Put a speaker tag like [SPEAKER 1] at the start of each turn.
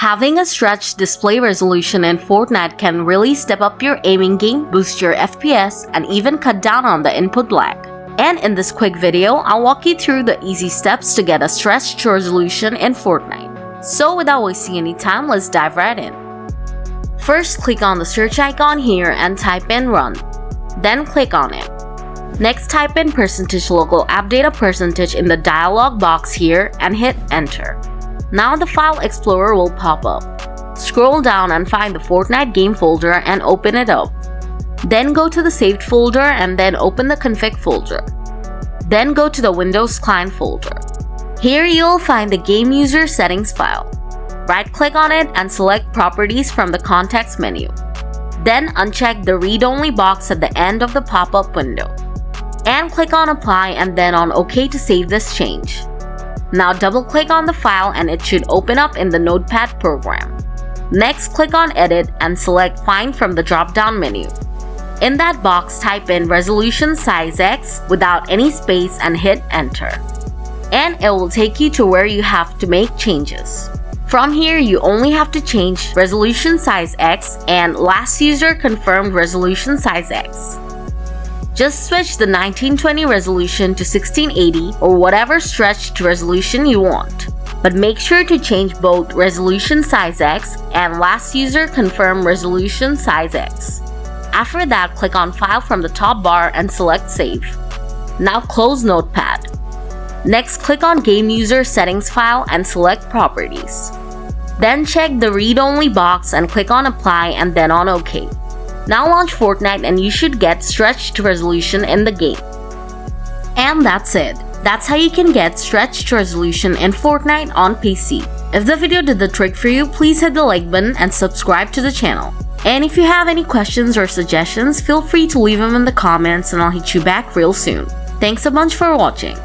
[SPEAKER 1] Having a stretched display resolution in Fortnite can really step up your aiming game, boost your FPS, and even cut down on the input lag. And in this quick video, I'll walk you through the easy steps to get a stretched resolution in Fortnite. So without wasting any time, let's dive right in. First, click on the search icon here and type in run. Then click on it. Next, type in %local app data % in the dialog box here and hit enter. Now the file explorer will pop up. Scroll down and find the Fortnite game folder and open it up. Then go to the saved folder and then open the config folder. Then go to the Windows client folder. Here you'll find the game user settings file. Right click on it and select properties from the context menu. Then uncheck the read-only box at the end of the pop-up window. And click on apply and then on OK to save this change. Now double click on the file and it should open up in the Notepad program. Next, click on edit and select find from the drop-down menu. In that box, type in resolution size X without any space and hit enter. And it will take you to where you have to make changes. From here, you only have to change resolution size X and last user confirmed resolution size X. Just switch the 1920 resolution to 1680 or whatever stretched resolution you want. But make sure to change both resolution size X and last user confirm resolution size X. After that, click on File from the top bar and select Save. Now close Notepad. Next, click on Game User Settings file and select Properties. Then check the read-only box and click on Apply and then on OK. Now launch Fortnite and you should get stretched resolution in the game. And that's it. That's how you can get stretched resolution in Fortnite on PC. If the video did the trick for you, please hit the like button and subscribe to the channel. And if you have any questions or suggestions, feel free to leave them in the comments and I'll hit you back real soon. Thanks a bunch for watching.